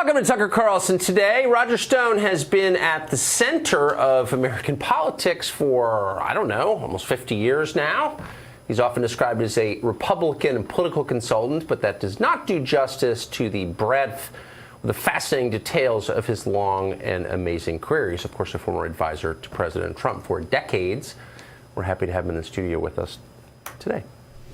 Welcome to Tucker Carlson Today. Roger Stone has been at the center of American politics for, I don't know, almost 50 years now. He's often described as a Republican and political consultant, but that does not do justice to the breadth, the fascinating details of his long and amazing career. He's, of course, a former advisor to President Trump for decades. We're happy to have him in the studio with us today.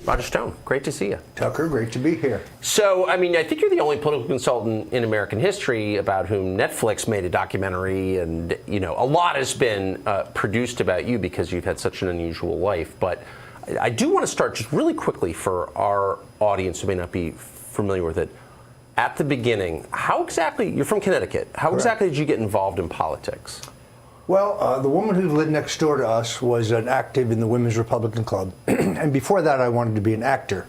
Roger Stone, great to see you. Tucker, great to be here. So, I think you're the only political consultant in American history about whom Netflix made a documentary, and, a lot has been produced about you because you've had such an unusual life. But I do want to start just really quickly for our audience who may not be familiar with it. At the beginning, how exactly, you're from Connecticut, how exactly did you get involved in politics? Well, the woman who lived next door to us was an active in the Women's Republican Club. And before that, I wanted to be an actor.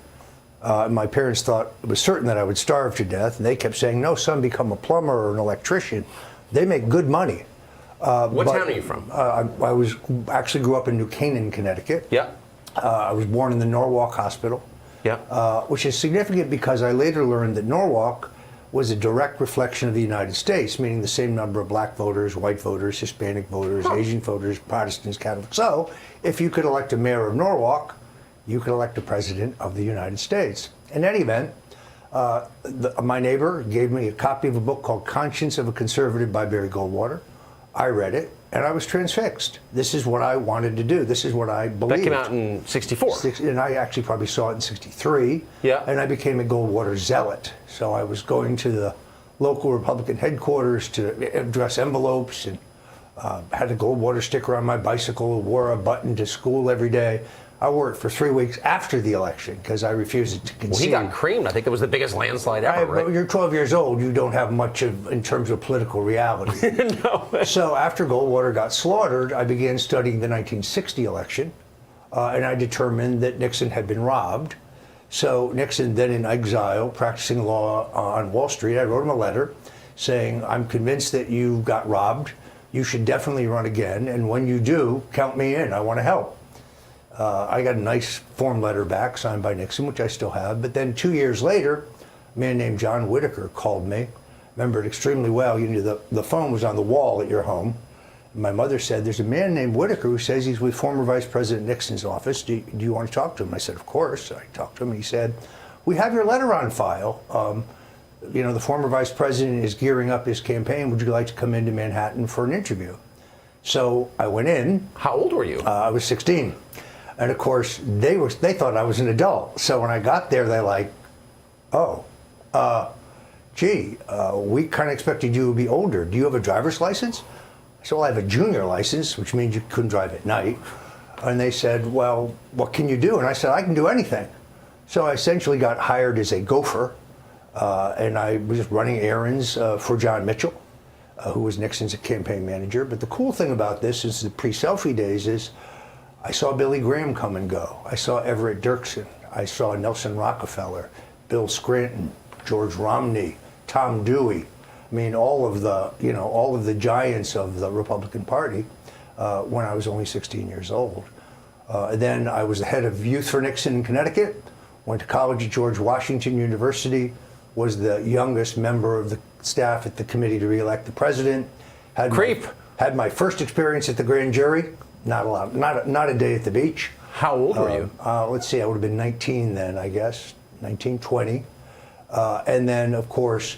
My parents thought it was certain that I would starve to death. And they kept saying, no, son, become a plumber or an electrician. They make good money. What town are you from? I actually grew up in New Canaan, Connecticut. Yeah. I was born in the Norwalk Hospital. Yeah. Which is significant because I later learned that Norwalk was a direct reflection of the United States, meaning the same number of black voters, white voters, Hispanic voters, Asian voters, Protestants, Catholics. So if you could elect a mayor of Norwalk, you could elect a president of the United States. In any event, my neighbor gave me a copy of a book called Conscience of a Conservative by Barry Goldwater. I read it, and I was transfixed. This is what I wanted to do. This is what I believed. That came out in 64. And I actually probably saw it in 63. Yeah. And I became a Goldwater zealot. So I was going to the local Republican headquarters to address envelopes, and had a Goldwater sticker on my bicycle, wore a button to school every day. I wore it for 3 weeks after the election because I refused to concede. Well, he got creamed. I think it was the biggest landslide ever, right? When you're 12 years old, you don't have much in terms of political reality. No. So after Goldwater got slaughtered, I began studying the 1960 election, and I determined that Nixon had been robbed. So Nixon, then in exile, practicing law on Wall Street, I wrote him a letter saying, I'm convinced that you got robbed. You should definitely run again, and when you do, count me in. I want to help. I got a nice form letter back signed by Nixon, which I still have. But then 2 years later, a man named John Whitaker called me. Remember it extremely well. You knew the phone was on the wall at your home. My mother said, there's a man named Whitaker who says he's with former Vice President Nixon's office. Do you want to talk to him? I said, of course. I talked to him, and he said, we have your letter on file. The former Vice President is gearing up his campaign. Would you like to come into Manhattan for an interview? So I went in. How old were you? I was 16. And of course, they thought I was an adult. So when I got there, they're like, we kind of expected you to be older. Do you have a driver's license? I said, well, I have a junior license, which means you couldn't drive at night. And they said, well, what can you do? And I said, I can do anything. So I essentially got hired as a gopher, and I was just running errands for John Mitchell, who was Nixon's campaign manager. But the cool thing about this is the pre-selfie days is I saw Billy Graham come and go. I saw Everett Dirksen. I saw Nelson Rockefeller, Bill Scranton, George Romney, Tom Dewey. All of the giants of the Republican Party when I was only 16 years old. Then I was the head of Youth for Nixon in Connecticut, went to college at George Washington University, was the youngest member of the staff at the committee to re-elect the president. Had my first experience at the grand jury. Not a lot, not a day at the beach. How old were you? Let's see, I would have been 19 then, I guess, 19, 20. And then, of course,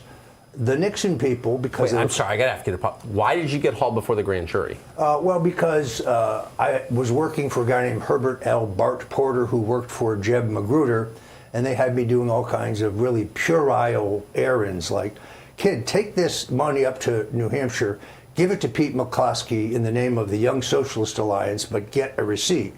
the Nixon people, because... Wait, I'm sorry, I got to ask you, why did you get hauled before the grand jury? Well, because I was working for a guy named Herbert L. Bart Porter, who worked for Jeb Magruder, and they had me doing all kinds of really puerile errands, like, kid, take this money up to New Hampshire, give it to Pete McCloskey in the name of the Young Socialist Alliance, but get a receipt.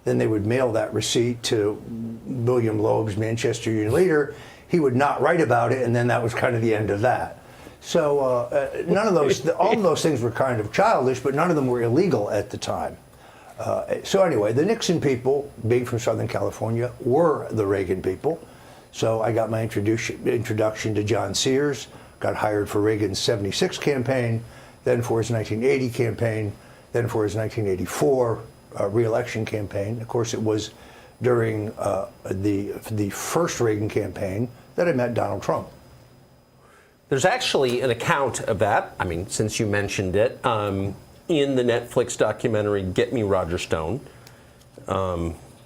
Then they would mail that receipt to William Loeb's Manchester Union leader. He would not write about it, and then that was kind of the end of that. So none of those, all of those things were kind of childish, but none of them were illegal at the time. So anyway, the Nixon people, being from Southern California, were the Reagan people. So I got my introduction to John Sears, got hired for Reagan's 76 campaign, then for his 1980 campaign, then for his 1984 re-election campaign. Of course, it was during the first Reagan campaign that I met Donald Trump. There's actually an account of that, I mean, since you mentioned it, in the Netflix documentary Get Me Roger Stone,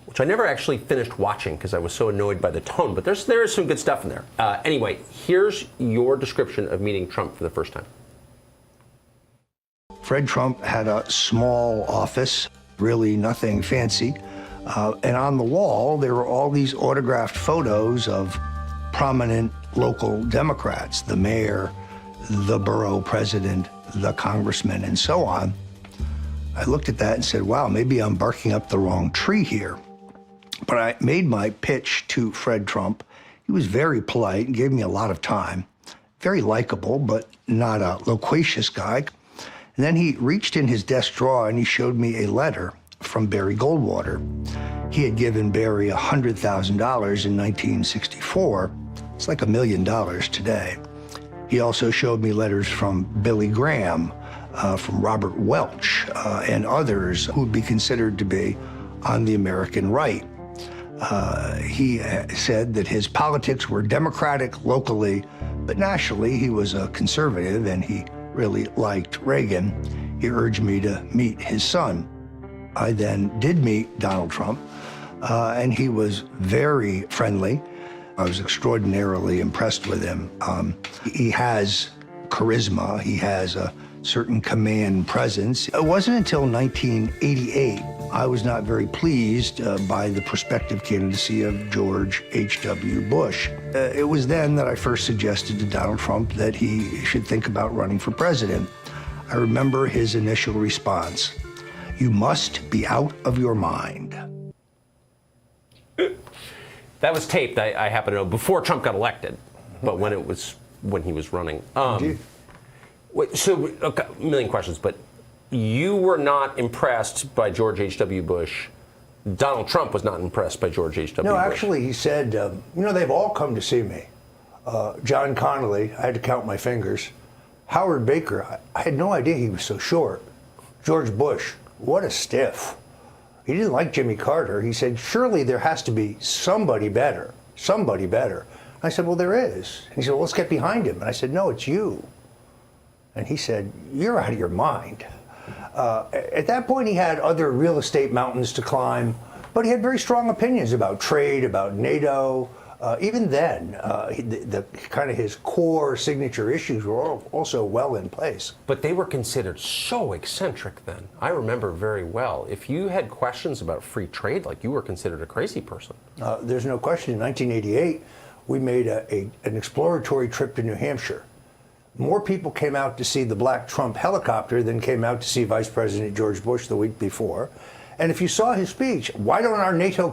which I never actually finished watching because I was so annoyed by the tone, but there is some good stuff in there. Anyway, here's your description of meeting Trump for the first time. Fred Trump had a small office, really nothing fancy. And on the wall, there were all these autographed photos of prominent local Democrats, the mayor, the borough president, the congressman, and so on. I looked at that and said, wow, maybe I'm barking up the wrong tree here. But I made my pitch to Fred Trump. He was very polite and gave me a lot of time. Very likable, but not a loquacious guy. And then he reached in his desk drawer and he showed me a letter from Barry Goldwater. He had given Barry $100,000 in 1964. It's like $1 million today. He also showed me letters from Billy Graham, from Robert Welch, and others who would be considered to be on the American right. He said that his politics were democratic locally, but nationally he was a conservative and he really liked Reagan. He urged me to meet his son. I then did meet Donald Trump, and he was very friendly. I was extraordinarily impressed with him. He has charisma. He has a certain command presence. It wasn't until 1988 I was not very pleased by the prospective candidacy of George H.W. Bush. It was then that I first suggested to Donald Trump that he should think about running for president. I remember his initial response: "You must be out of your mind." That was taped, I happen to know, before Trump got elected, but when he was running. So, okay, a million questions, but you were not impressed by George H.W. Bush. Donald Trump was not impressed by George H.W. No, Bush. actually, he said, they've all come to see me. John Connally, I had to count my fingers. Howard Baker, I had no idea he was so short. George Bush, what a stiff. He didn't like Jimmy Carter. He said, surely there has to be somebody better, somebody better. I said, well, there is. And he said, well, let's get behind him. And I said, no, it's you. And he said, you're out of your mind. At that point, he had other real estate mountains to climb, but he had very strong opinions about trade, about NATO. Even then, the kind of his core signature issues were also well in place. But they were considered so eccentric then. I remember very well. If you had questions about free trade, like, you were considered a crazy person. There's no question. In 1988, we made an exploratory trip to New Hampshire. More people came out to see the Black Trump helicopter than came out to see Vice President George Bush the week before. And if you saw his speech, why don't our NATO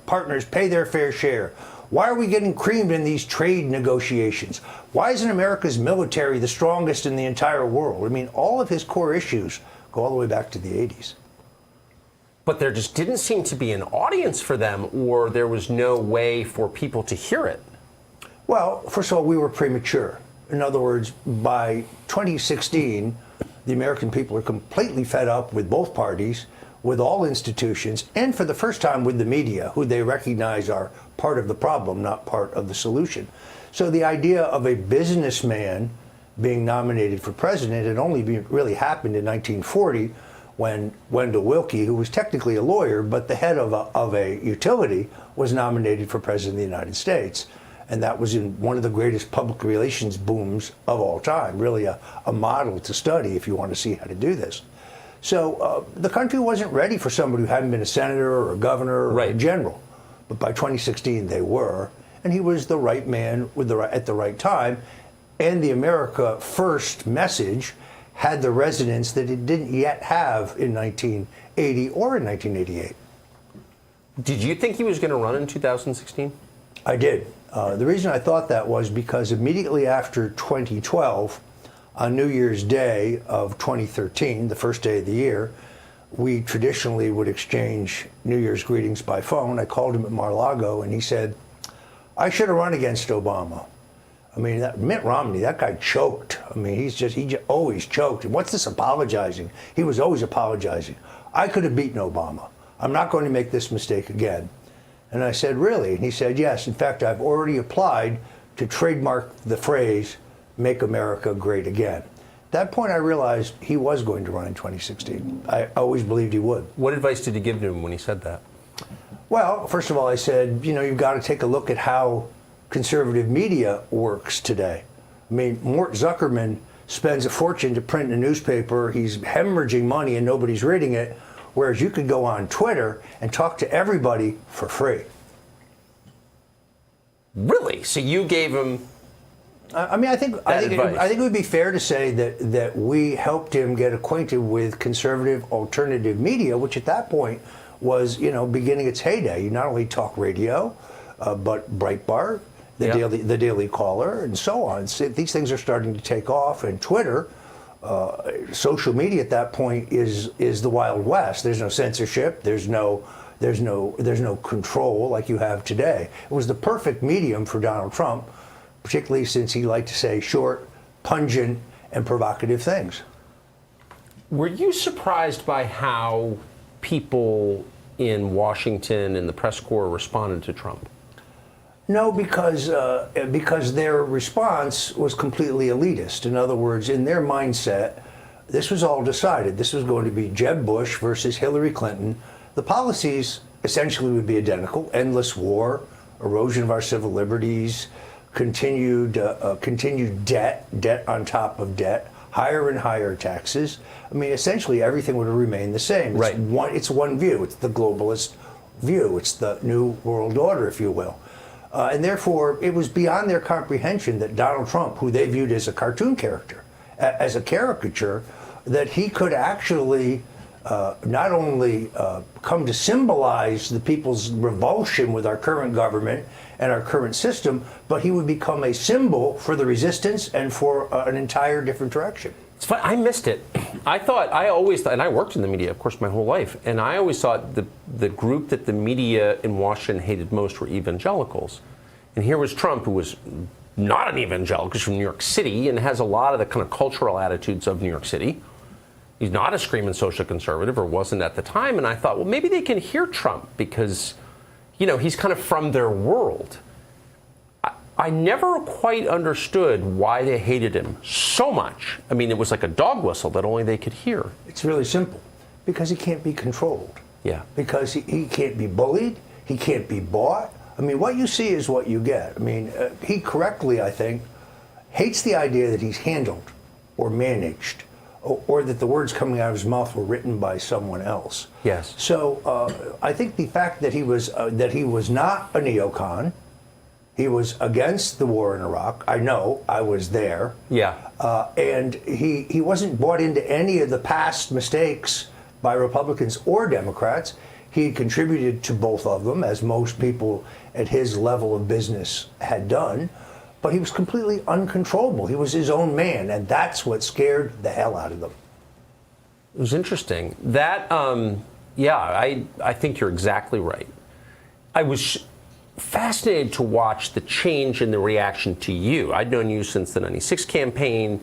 partners pay their fair share? Why are we getting creamed in these trade negotiations? Why isn't America's military the strongest in the entire world? I mean, all of his core issues go all the way back to the 80s. But there just didn't seem to be an audience for them, or there was no way for people to hear it. Well, first of all, we were premature. In other words, by 2016, the American people are completely fed up with both parties, with all institutions, and for the first time with the media, who they recognize are part of the problem, not part of the solution. So the idea of a businessman being nominated for president had only really happened in 1940, when Wendell Willkie, who was technically a lawyer, but the head of a utility, was nominated for president of the United States. And that was in one of the greatest public relations booms of all time, really a model to study if you want to see how to do this. So the country wasn't ready for somebody who hadn't been a senator or a governor or a general. But by 2016, they were. And he was the right man at the right time. And the America First message had the resonance that it didn't yet have in 1980 or in 1988. Did you think he was going to run in 2016? I did. The reason I thought that was because immediately after 2012, on New Year's Day of 2013, the first day of the year, we traditionally would exchange New Year's greetings by phone. I called him at Mar-a-Lago, and he said, I should have run against Obama. I mean, Mitt Romney, that guy choked. I mean, he just always choked. And what's this apologizing? He was always apologizing. I could have beaten Obama. I'm not going to make this mistake again. And I said, really? And he said, yes. In fact, I've already applied to trademark the phrase, Make America Great Again. At that point, I realized he was going to run in 2016. I always believed he would. What advice did you give to him when he said that? Well, first of all, I said, you've got to take a look at how conservative media works today. I mean, Mort Zuckerman spends a fortune to print a newspaper. He's hemorrhaging money and nobody's reading it, whereas you could go on Twitter and talk to everybody for free. Really? So you gave him... I think it would be fair to say that we helped him get acquainted with conservative alternative media, which at that point was, beginning its heyday. You not only talk radio, but Breitbart, the Daily Caller, and so on. So these things are starting to take off, and Twitter, social media at that point is the Wild West. There's no censorship. There's no control like you have today. It was the perfect medium for Donald Trump, particularly since he liked to say short, pungent, and provocative things. Were you surprised by how people in Washington and the press corps responded to Trump? No, because their response was completely elitist. In other words, in their mindset, this was all decided. This was going to be Jeb Bush versus Hillary Clinton. The policies essentially would be identical: endless war, erosion of our civil liberties, continued debt on top of debt, higher and higher taxes. I mean, essentially everything would remain the same. Right. It's one view. It's the globalist view. It's the new world order, if you will. And therefore, it was beyond their comprehension that Donald Trump, who they viewed as a cartoon character, as a caricature, that he could actually not only come to symbolize the people's revulsion with our current government and our current system, but he would become a symbol for the resistance and for an entire different direction. It's fun. I missed it. I always thought, and I worked in the media, of course, my whole life, and I always thought the group that the media in Washington hated most were evangelicals. And here was Trump, who was not an evangelical, he's from New York City and has a lot of the kind of cultural attitudes of New York City. He's not a screaming social conservative, or wasn't at the time, and I thought, well, maybe they can hear Trump because, he's kind of from their world. I never quite understood why they hated him so much. I mean, it was like a dog whistle that only they could hear. It's really simple. Because he can't be controlled. Yeah. Because he can't be bullied. He can't be bought. I mean, what you see is what you get. I mean, he correctly, I think, hates the idea that he's handled or managed, or that the words coming out of his mouth were written by someone else. Yes. So I think the fact that he was not a neocon, he was against the war in Iraq. I know, I was there. Yeah. And he wasn't bought into any of the past mistakes by Republicans or Democrats. He had contributed to both of them, as most people at his level of business had done. But he was completely uncontrollable. He was his own man, and that's what scared the hell out of them. It was interesting. That, I think you're exactly right. I was fascinated to watch the change in the reaction to you. I'd known you since the '96 campaign.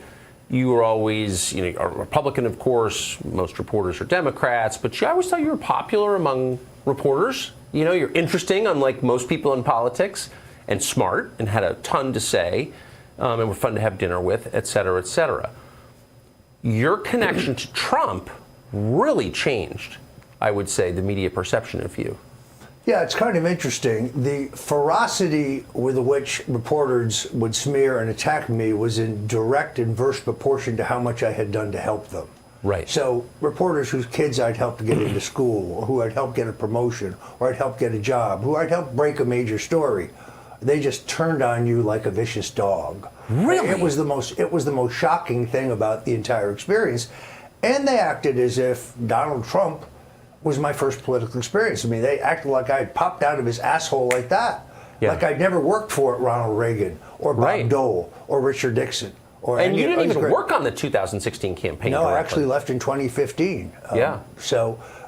You were always, a Republican, of course. Most reporters are Democrats, but I always thought you were popular among reporters. You're interesting, unlike most people in politics, and smart, and had a ton to say, and were fun to have dinner with, et cetera, et cetera. Your connection to Trump really changed, I would say, the media perception of you. Yeah, it's kind of interesting. The ferocity with which reporters would smear and attack me was in direct inverse proportion to how much I had done to help them. Right. So reporters whose kids I'd helped get into school, who I'd helped get a promotion, or I'd helped get a job, who I'd helped break a major story, they just turned on you like a vicious dog. Really? It was the most shocking thing about the entire experience. And they acted as if Donald Trump was my first political experience. I mean, they acted like I had popped out of his asshole like that. Yeah. Like I'd never worked for Ronald Reagan or Bob Dole or Richard Nixon. And you didn't even work on the 2016 campaign. No, directly. I actually left in 2015. Yeah.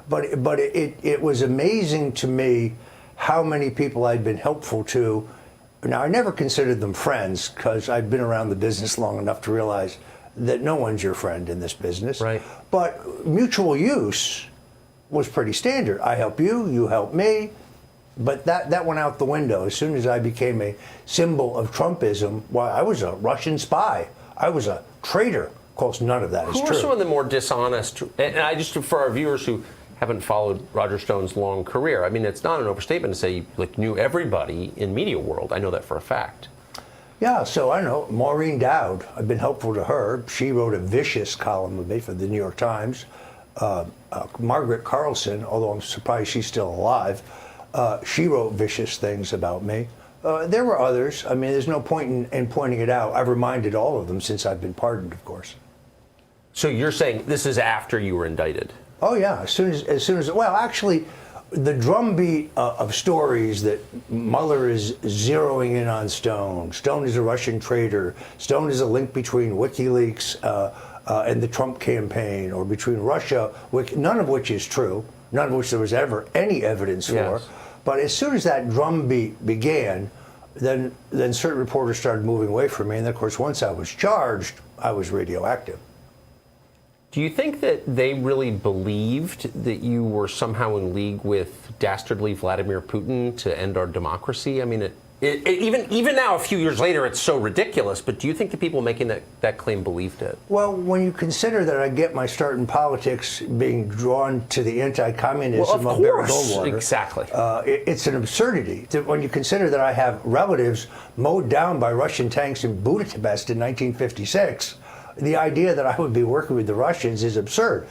But it was amazing to me how many people I'd been helpful to. Now, I never considered them friends because I'd been around the business long enough to realize that no one's your friend in this business. Right. But mutual use was pretty standard. I help you, you help me. But that went out the window as soon as I became a symbol of Trumpism. Why, I was a Russian spy. I was a traitor. Of course, none of that is Who true. are some of the more dishonest, and I just, for our viewers who haven't followed Roger Stone's long career, I mean, it's not an overstatement to say you knew everybody in media world. I know that for a fact. Yeah, so I know Maureen Dowd. I've been helpful to her. She wrote a vicious column of me for the New York Times. Margaret Carlson, although I'm surprised she's still alive, she wrote vicious things about me. There were others. I mean, there's no point in pointing it out. I've reminded all of them since I've been pardoned, of course. So you're saying this is after you were indicted? Oh yeah, as soon as well, actually, the drumbeat of stories that Mueller is zeroing in on Stone. Stone is a Russian traitor. Stone is a link between WikiLeaks and the Trump campaign, or between Russia, none of which is true, none of which there was ever any evidence for. Yes. But as soon as that drumbeat began, then certain reporters started moving away from me. And of course, once I was charged, I was radioactive. Do you think that they really believed that you were somehow in league with dastardly Vladimir Putin to end our democracy? I mean, even now, a few years later, it's so ridiculous. But do you think the people making that claim believed it? Well, when you consider that I get my start in politics being drawn to the anti-communism of Barry Goldwater, exactly, it's an absurdity. When you consider that I have relatives mowed down by Russian tanks in Budapest in 1956. The idea that I would be working with the Russians is absurd.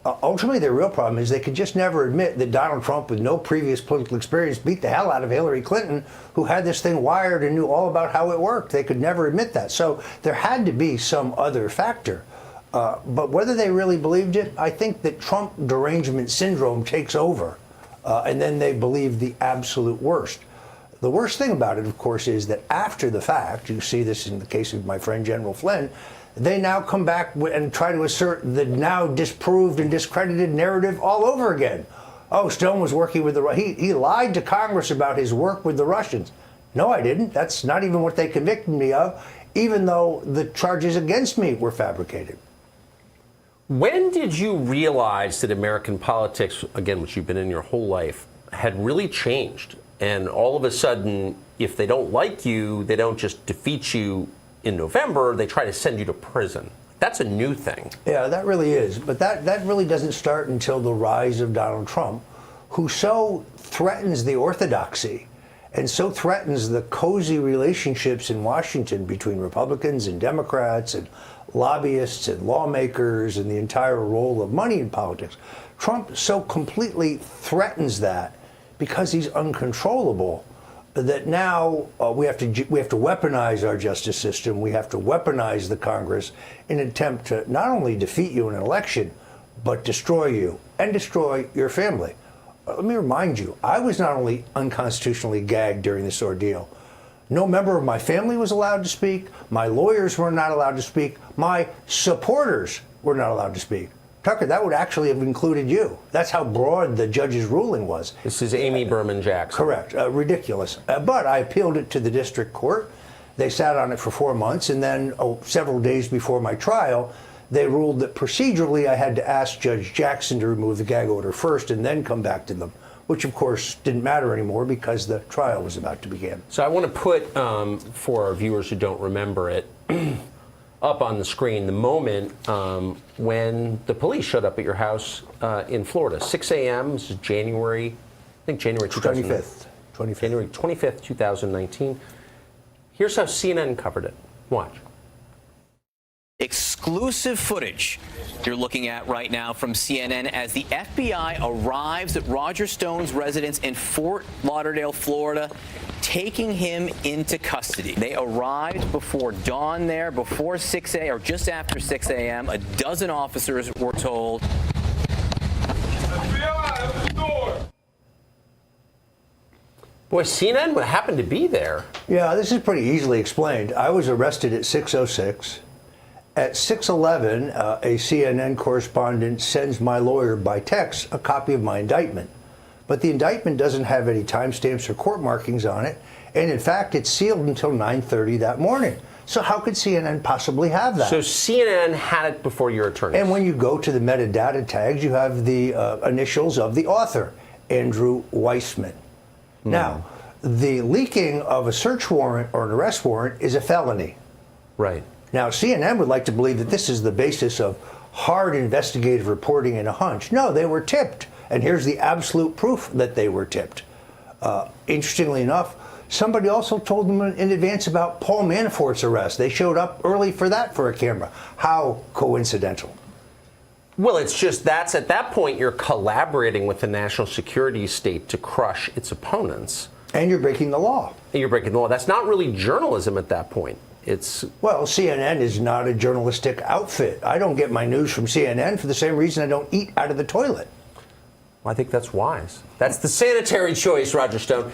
Ultimately, their real problem is they could just never admit that Donald Trump, with no previous political experience, beat the hell out of Hillary Clinton, who had this thing wired and knew all about how it worked. They could never admit that. So there had to be some other factor. But whether they really believed it, I think that Trump derangement syndrome takes over, and then they believe the absolute worst. The worst thing about it, of course, is that after the fact, you see this in the case of my friend General Flynn, they now come back and try to assert the now disproved and discredited narrative all over again. Oh, Stone was working with he lied to Congress about his work with the Russians. No, I didn't. That's not even what they convicted me of, even though the charges against me were fabricated. When did you realize that American politics, again, which you've been in your whole life, had really changed? And all of a sudden, if they don't like you, they don't just defeat you in November, they try to send you to prison. That's a new thing. Yeah, that really is. But that really doesn't start until the rise of Donald Trump, who so threatens the orthodoxy and so threatens the cozy relationships in Washington between Republicans and Democrats and lobbyists and lawmakers and the entire role of money in politics. Trump so completely threatens that because he's uncontrollable that now we have to weaponize our justice system. We have to weaponize the Congress in an attempt to not only defeat you in an election, but destroy you and destroy your family. Let me remind you, I was not only unconstitutionally gagged during this ordeal. No member of my family was allowed to speak. My lawyers were not allowed to speak. My supporters were not allowed to speak. Tucker, that would actually have included you. That's how broad the judge's ruling was. This is Amy Berman Jackson. Correct. Ridiculous. But I appealed it to the district court. They sat on it for 4 months, and then several days before my trial, they ruled that procedurally I had to ask Judge Jackson to remove the gag order first and then come back to them, which of course didn't matter anymore because the trial was about to begin. So I want to put, for our viewers who don't remember it, up on the screen the moment when the police showed up at your house in Florida. 6 a.m. This is January 25th. January 25th, 2019. Here's how CNN covered it. Watch. Exclusive footage you're looking at right now from CNN as the FBI arrives at Roger Stone's residence in Fort Lauderdale, Florida, taking him into custody. They arrived before dawn there, before 6 a.m. or just after 6 a.m. A dozen officers were told. FBI, open the door. Boy, CNN would happen to be there. Yeah, this is pretty easily explained. I was arrested at 6:06. At 6:11, a CNN correspondent sends my lawyer by text a copy of my indictment. But the indictment doesn't have any timestamps or court markings on it. And in fact, it's sealed until 9:30 that morning. So how could CNN possibly have that? So CNN had it before your attorney. And when you go to the metadata tags, you have the initials of the author, Andrew Weissman. Now, the leaking of a search warrant or an arrest warrant is a felony. Right. Now, CNN would like to believe that this is the basis of hard investigative reporting and a hunch. No, they were tipped. And here's the absolute proof that they were tipped. Interestingly enough, somebody also told them in advance about Paul Manafort's arrest. They showed up early for that for a camera. How coincidental. Well, it's just that's at that point you're collaborating with the national security state to crush its opponents. And you're breaking the law. And you're breaking the law. That's not really journalism at that point. Well, CNN is not a journalistic outfit. I don't get my news from CNN for the same reason I don't eat out of the toilet. Well, I think that's wise. That's the sanitary choice, Roger Stone.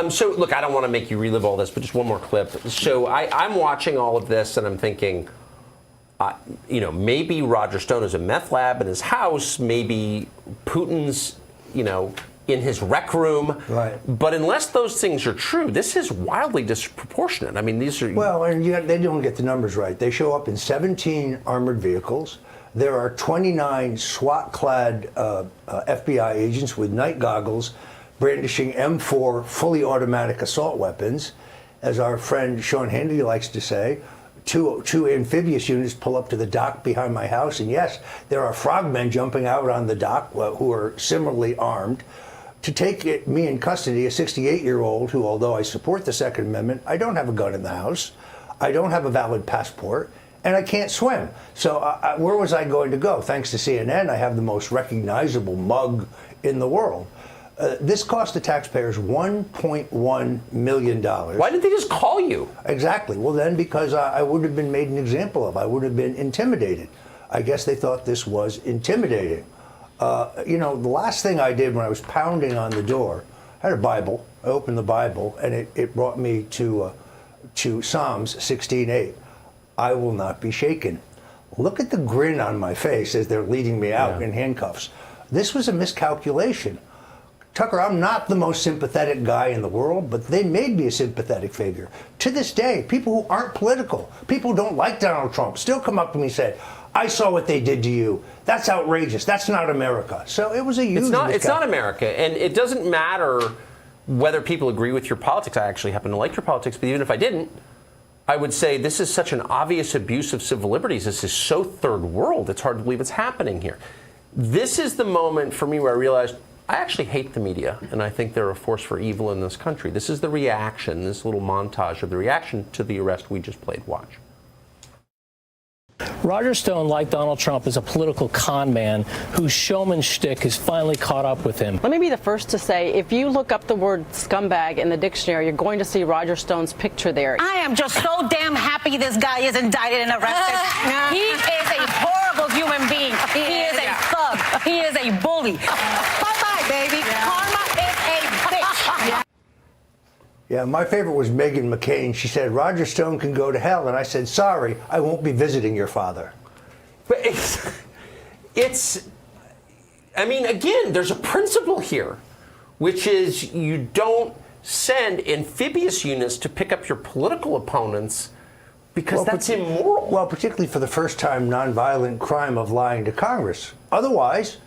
So, look, I don't want to make you relive all this, but just one more clip. So I'm watching all of this, and I'm thinking, maybe Roger Stone is a meth lab in his house. Maybe Putin's, in his rec room. Right. But unless those things are true, this is wildly disproportionate. I mean, these are... Well, and they don't get the numbers right. They show up in 17 armored vehicles. There are 29 SWAT-clad FBI agents with night goggles brandishing M4 fully automatic assault weapons. As our friend Sean Hannity likes to say, two amphibious units pull up to the dock behind my house. And yes, there are frogmen jumping out on the dock who are similarly armed to take me in custody, a 68-year-old who, although I support the Second Amendment, I don't have a gun in the house, I don't have a valid passport, and I can't swim. So where was I going to go? Thanks to CNN, I have the most recognizable mug in the world. This cost the taxpayers $1.1 million. Why didn't they just call you? Exactly. Well, then, because I would have been made an example of. I would have been intimidated. I guess they thought this was intimidating. The last thing I did when I was pounding on the door, I had a Bible. I opened the Bible, and it brought me to Psalms 16:8. I will not be shaken. Look at the grin on my face as they're leading me out in handcuffs. This was a miscalculation. Tucker, I'm not the most sympathetic guy in the world, but they made me a sympathetic figure. To this day, people who aren't political, people who don't like Donald Trump, still come up to me and say, I saw what they did to you. That's outrageous. That's not America. So it was a huge It's not America. And it doesn't matter whether people agree with your politics. I actually happen to like your politics, but even if I didn't, I would say this is such an obvious abuse of civil liberties. This is so third world. It's hard to believe it's happening here. This is the moment for me where I realized I actually hate the media, and I think they're a force for evil in this country. This is the reaction, this little montage of the reaction to the arrest we just played. Watch. Roger Stone, like Donald Trump, is a political con man whose showman shtick has finally caught up with him. Let me be the first to say, if you look up the word scumbag in the dictionary, you're going to see Roger Stone's picture there. I am just so damn happy this guy is indicted and arrested. He is a horrible human being. He is a thug. He is a bully. Bye-bye, baby. Karma is a bitch. Yeah, my favorite was Meghan McCain. She said, Roger Stone can go to hell. And I said, sorry, I won't be visiting your father. But I mean, again, there's a principle here, which is you don't send amphibious units to pick up your political opponents because that's immoral. Well, particularly for the first-time nonviolent crime of lying to Congress. Otherwise,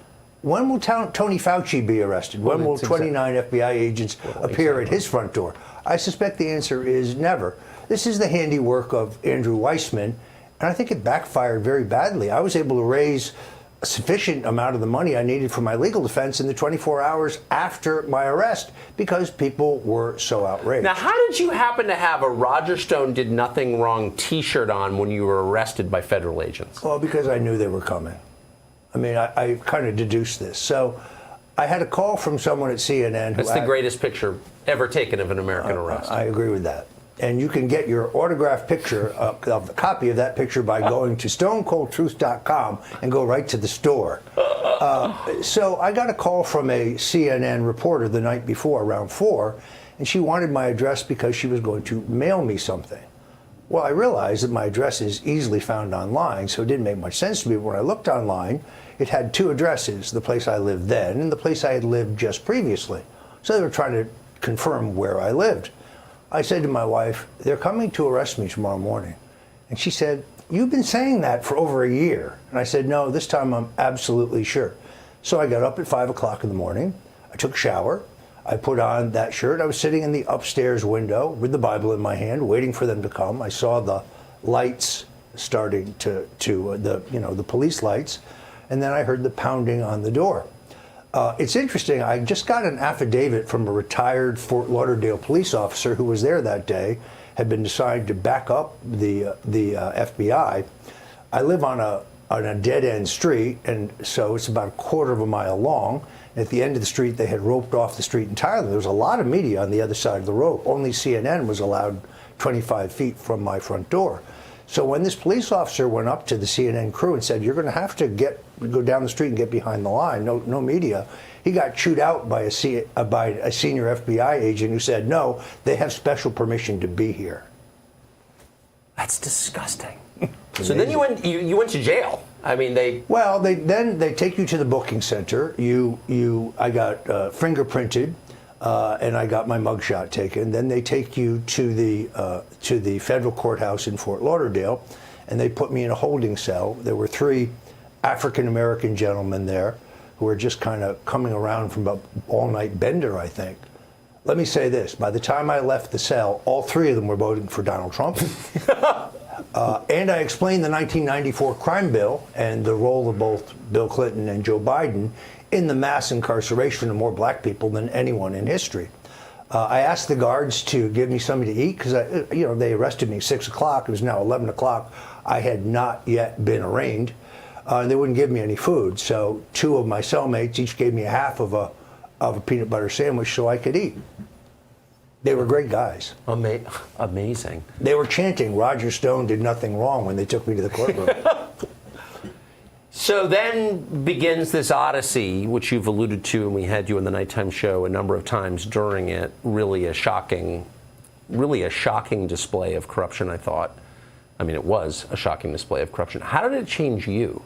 when will Tony Fauci be arrested? When will 29 FBI agents appear at his front door? I suspect the answer is never. This is the handiwork of Andrew Weissman, and I think it backfired very badly. I was able to raise a sufficient amount of the money I needed for my legal defense in the 24 hours after my arrest because people were so outraged. Now, how did you happen to have a Roger Stone did nothing wrong T-shirt on when you were arrested by federal agents? Well, because I knew they were coming. I mean, I kind of deduced this. So I had a call from someone at CNN. That's the greatest picture ever taken of an American arrest. I agree with that. And you can get your autographed picture, a copy of that picture, by going to stonecoldtruth.com and go right to the store. So I got a call from a CNN reporter the night before, around 4, and she wanted my address because she was going to mail me something. Well, I realized that my address is easily found online, so it didn't make much sense to me. But when I looked online, it had 2 addresses, the place I lived then and the place I had lived just previously. So they were trying to confirm where I lived. I said to my wife, they're coming to arrest me tomorrow morning. And she said, you've been saying that for over a year. And I said, no, this time I'm absolutely sure. So I got up at 5 o'clock in the morning. I took a shower. I put on that shirt. I was sitting in the upstairs window with the Bible in my hand, waiting for them to come. I saw the lights starting to the police lights, and then I heard the pounding on the door. It's interesting. I just got an affidavit from a retired Fort Lauderdale police officer who was there that day, had been decided to back up the FBI. I live on a dead-end street, and so it's about a quarter of a mile long. At the end of the street, they had roped off the street entirely. There was a lot of media on the other side of the rope. Only CNN was allowed 25 feet from my front door. So when this police officer went up to the CNN crew and said, "You're going to have to go down the street and get behind the line, no media," he got chewed out by a senior FBI agent who said, "No, they have special permission to be here." That's disgusting. So then you went to jail. I mean, they take you to the booking center. I got fingerprinted, and I got my mugshot taken. Then they take you to the federal courthouse in Fort Lauderdale, and they put me in a holding cell. There were 3 African American gentlemen there who were just kind of coming around from an all-night bender, I think. Let me say this: by the time I left the cell, all 3 of them were voting for Donald Trump. And I explained the 1994 crime bill and the role of both Bill Clinton and Joe Biden in the mass incarceration of more black people than anyone in history. I asked the guards to give me something to eat because they arrested me at 6 o'clock. It was now 11 o'clock. I had not yet been arraigned. They wouldn't give me any food. So 2 of my cellmates each gave me a half of a peanut butter sandwich so I could eat. They were great guys. Amazing. They were chanting, "Roger Stone did nothing wrong," when they took me to the courtroom. So then begins this odyssey, which you've alluded to, and we had you in the nighttime show a number of times during it. Really a shocking display of corruption, I thought. I mean, it was a shocking display of corruption. How did it change you?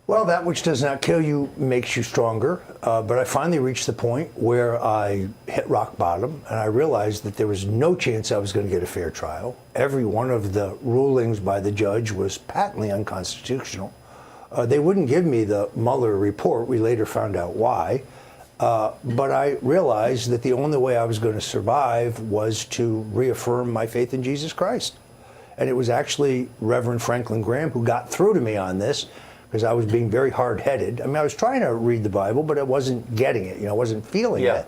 Well, that which does not kill you makes you stronger. But I finally reached the point where I hit rock bottom, and I realized that there was no chance I was going to get a fair trial. Every one of the rulings by the judge was patently unconstitutional. They wouldn't give me the Mueller report. We later found out why. But I realized that the only way I was going to survive was to reaffirm my faith in Jesus Christ. And it was actually Reverend Franklin Graham who got through to me on this, because I was being very hard-headed. I mean, I was trying to read the Bible, but I wasn't getting it. I wasn't feeling it.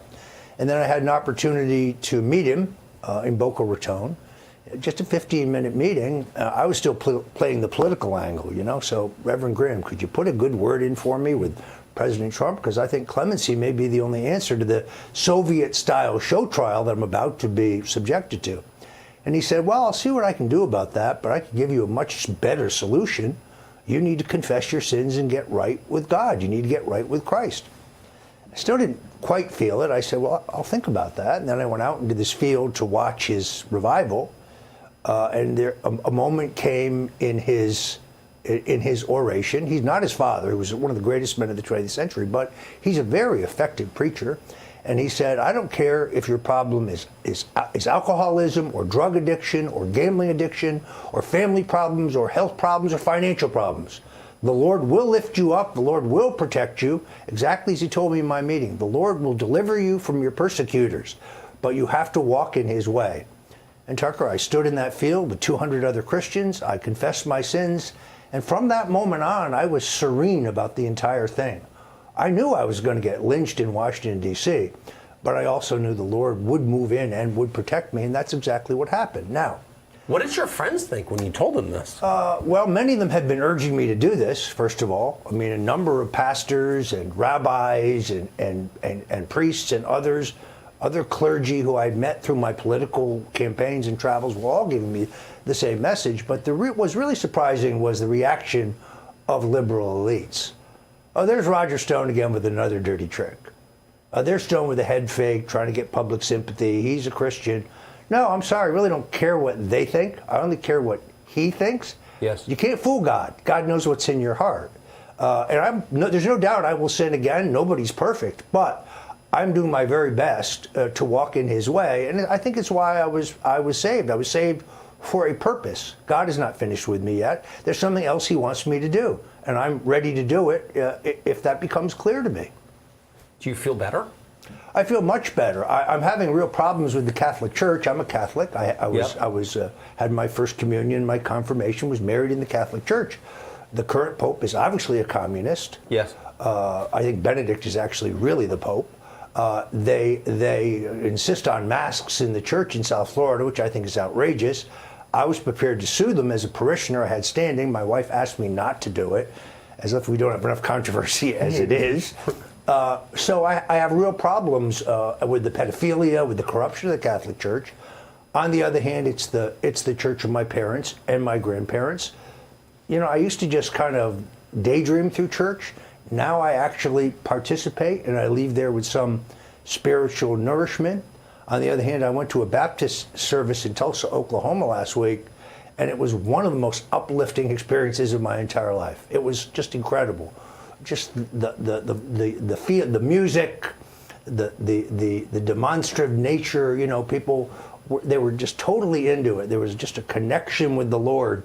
And then I had an opportunity to meet him in Boca Raton. Just a 15-minute meeting. I was still playing the political angle, So, Reverend Graham, could you put a good word in for me with President Trump? Because I think clemency may be the only answer to the Soviet-style show trial that I'm about to be subjected to. And he said, "Well, I'll see what I can do about that, but I can give you a much better solution. You need to confess your sins and get right with God. You need to get right with Christ." I still didn't quite feel it. I said, "Well, I'll think about that." And then I went out into this field to watch his revival. And there, a moment came in his oration. He's not his father, who was one of the greatest men of the 20th century, but he's a very effective preacher. And he said, "I don't care if your problem is alcoholism or drug addiction or gambling addiction or family problems or health problems or financial problems. The Lord will lift you up. The Lord will protect you, exactly as he told me in my meeting. The Lord will deliver you from your persecutors, but you have to walk in his way." And Tucker, I stood in that field with 200 other Christians. I confessed my sins. And from that moment on, I was serene about the entire thing. I knew I was going to get lynched in Washington, D.C., but I also knew the Lord would move in and would protect me, and that's exactly what happened. Now, what did your friends think when you told them this? Well, many of them had been urging me to do this, first of all. I mean, a number of pastors and rabbis and priests and other clergy who I'd met through my political campaigns and travels were all giving me the same message. But what was really surprising was the reaction of liberal elites. "Oh, there's Roger Stone again with another dirty trick. There's Stone with a head fake, trying to get public sympathy. He's a Christian." No, I'm sorry. I really don't care what they think. I only care what he thinks. Yes. You can't fool God. God knows what's in your heart. There's no doubt I will sin again. Nobody's perfect. But I'm doing my very best to walk in his way. And I think it's why I was saved. I was saved for a purpose. God is not finished with me yet. There's something else he wants me to do. And I'm ready to do it if that becomes clear to me. Do you feel better? I feel much better. I'm having real problems with the Catholic Church. I'm a Catholic. Had my first communion, my confirmation, was married in the Catholic Church. The current Pope is obviously a communist. Yes. I think Benedict is actually really the Pope. They insist on masks in the church in South Florida, which I think is outrageous. I was prepared to sue them as a parishioner. I had standing. My wife asked me not to do it, as if we don't have enough controversy as it is. So I have real problems with the pedophilia, with the corruption of the Catholic Church. On the other hand, it's the church of my parents and my grandparents. You know, I used to just kind of daydream through church. Now I actually participate, and I leave there with some spiritual nourishment. On the other hand, I went to a Baptist service in Tulsa, Oklahoma last week, and it was one of the most uplifting experiences of my entire life. It was just incredible. Just the feel, the music, the demonstrative nature. You know, people they were just totally into it. There was just a connection with the Lord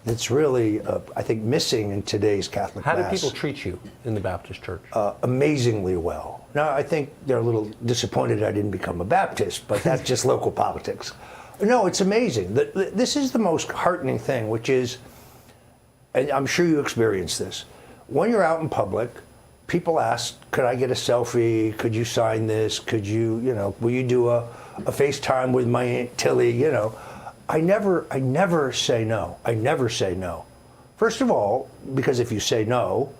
that's really, I think, missing in today's Catholic Mass. How do people treat you in the Baptist Church? Amazingly well. Now, I think they're a little disappointed I didn't become a Baptist, but that's just local politics. No, it's amazing. This is the most heartening thing, which is, and I'm sure you experience this, when you're out in public, people ask, could I get a selfie? Could you sign this? Could you, will you do a FaceTime with my Aunt Tilly? I never say no. I never say no. First of all, because if you say no,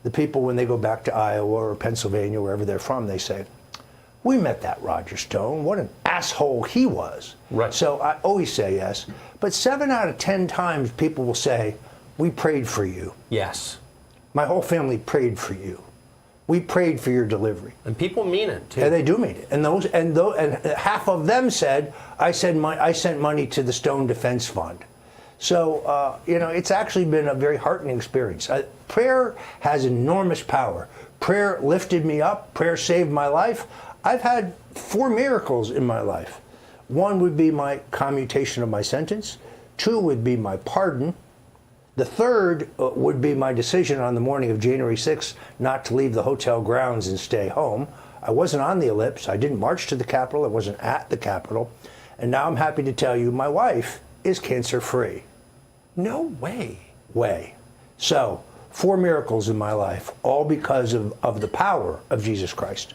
the people, when they go back to Iowa or Pennsylvania, wherever they're from, they say, we met that Roger Stone. What an asshole he was. Right. So I always say yes. But 7 out of 10 times people will say, we prayed for you. Yes. My whole family prayed for you. We prayed for your delivery. And people mean it, too. And they do mean it. And half of them said, I sent money to the Stone Defense Fund. So, it's actually been a very heartening experience. Prayer has enormous power. Prayer lifted me up. Prayer saved my life. I've had 4 miracles in my life. 1 would be my commutation of my sentence. 2 would be my pardon. The 3rd would be my decision on the morning of January 6th not to leave the hotel grounds and stay home. I wasn't on the ellipse. I didn't march to the Capitol. I wasn't at the Capitol. And now I'm happy to tell you my wife is cancer-free. No way. So, 4 miracles in my life, all because of the power of Jesus Christ.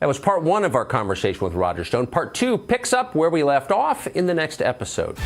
That was part 1 of our conversation with Roger Stone. Part 2 picks up where we left off in the next episode.